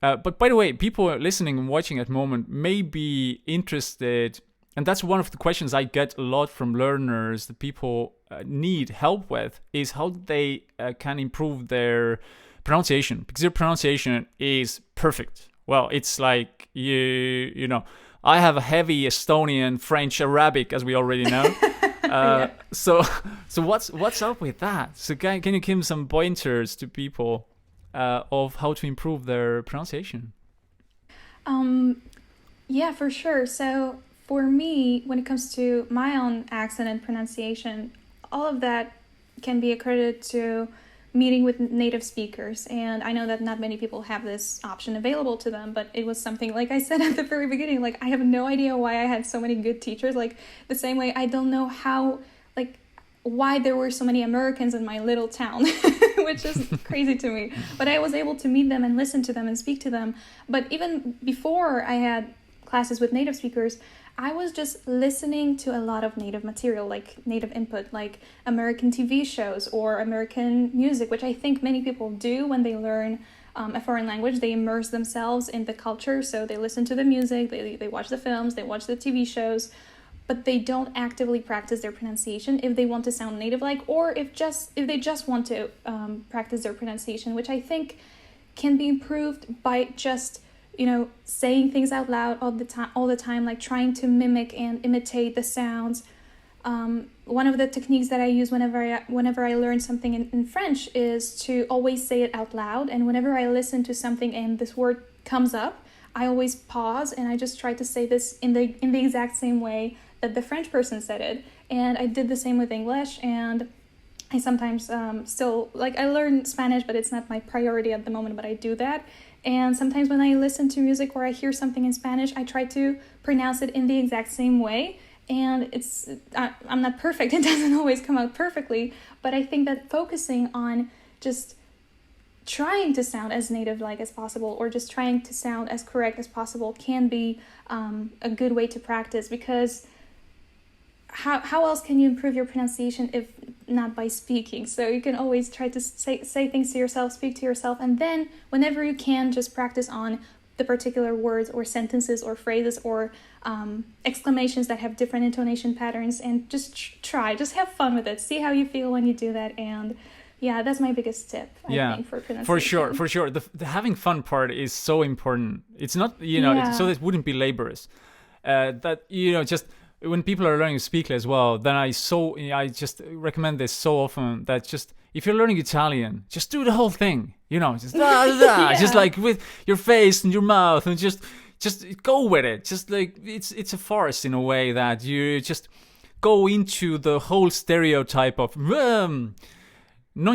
But by the way, people listening and watching at the moment may be interested, and that's one of the questions I get a lot from learners that people need help with, is how they can improve their pronunciation, because their pronunciation is perfect. Well, it's like you know, I have a heavy Estonian, French, Arabic, as we already know. Yeah. So what's up with that? So can you give some pointers to people of how to improve their pronunciation? Um, yeah, for sure. So for me, when it comes to my own accent and pronunciation, all of that can be accredited to meeting with native speakers. And I know that not many people have this option available to them, but it was something, like I said at the very beginning, like I have no idea why I had so many good teachers. Like the same way I don't know how, like, why there were so many Americans in my little town, which is crazy to me. But I was able to meet them and listen to them and speak to them. But even before I had classes with native speakers, I was just listening to a lot of native material, like native input, like American TV shows or American music, which I think many people do when they learn a foreign language. They immerse themselves in the culture, so they listen to the music, they watch the films, they watch the TV shows, but they don't actively practice their pronunciation if they want to sound native-like, or if they just want to practice their pronunciation, which I think can be improved by just saying things out loud all the time, like trying to mimic and imitate the sounds. One of the techniques that I use whenever I learn something in French is to always say it out loud. And whenever I listen to something and this word comes up, I always pause and I just try to say this in the exact same way that the French person said it. And I did the same with English, and I sometimes still, like, I learn Spanish, but it's not my priority at the moment, but I do that. And sometimes when I listen to music or I hear something in Spanish, I try to pronounce it in the exact same way. And I'm not perfect. It doesn't always come out perfectly. But I think that focusing on just trying to sound as native-like as possible, or just trying to sound as correct as possible, can be a good way to practice. Because how else can you improve your pronunciation if not by speaking? So you can always try to say things to yourself, speak to yourself, and then whenever you can, just practice on the particular words or sentences or phrases or exclamations that have different intonation patterns, and just just have fun with it. See how you feel when you do that. And yeah, that's my biggest tip, I think, for pronunciation. For sure. The having fun part is so important. It's not, so that it wouldn't be laborious. Just when people are learning to speak as well, then I just recommend this so often, that just, if you're learning Italian, just do the whole thing, just Yeah. just like with your face and your mouth, and just go with it. Just like it's a farce in a way, that you just go into the whole stereotype of non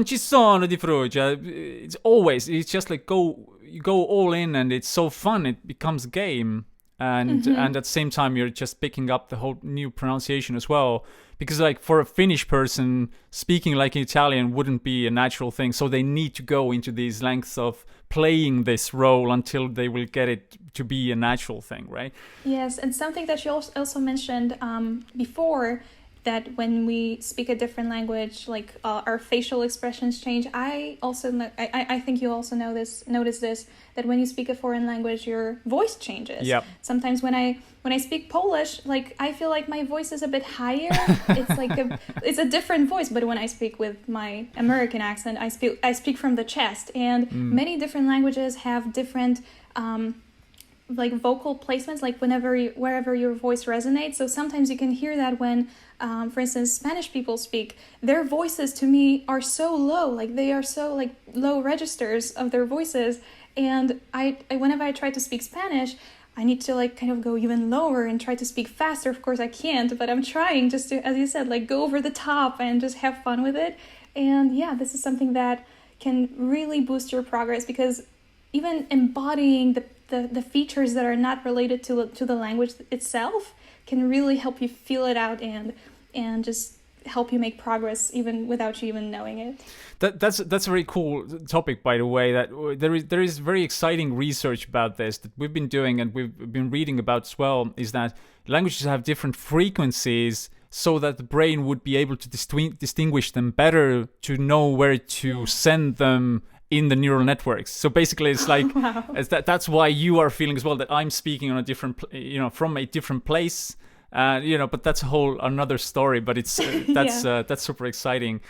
ci sono di Frugia. It's just like you go all in, and it's so fun. It becomes a game. And at the same time, you're just picking up the whole new pronunciation as well, because like for a Finnish person, speaking like an Italian wouldn't be a natural thing, so they need to go into these lengths of playing this role until they will get it to be a natural thing, right? Yes, and something that you also mentioned before, that when we speak a different language, like our facial expressions change. I think you also notice this, that when you speak a foreign language, your voice changes. Yep. Sometimes when I speak Polish, like I feel like my voice is a bit higher. It's like it's a different voice. But when I speak with my American accent, I speak from the chest. And many different languages have different like vocal placements, like wherever your voice resonates. So sometimes you can hear that when for instance, Spanish people speak, their voices to me are so low, like they are so like low registers of their voices. And I whenever I try to speak Spanish, I need to like kind of go even lower and try to speak faster. Of course I can't, but I'm trying just to, as you said, like go over the top and just have fun with it. And yeah, this is something that can really boost your progress, because even embodying the features that are not related to the language itself can really help you feel it out and just help you make progress even without you even knowing it. That's a very cool topic, by the way. That there is very exciting research about this that we've been doing and we've been reading about as well. Is that languages have different frequencies, so that the brain would be able to distinguish them better, to know where to send them in the neural networks. So basically, it's like Wow. that's why you are feeling as well that I'm speaking on a different, from a different place. But that's a whole another story. But it's that's super exciting.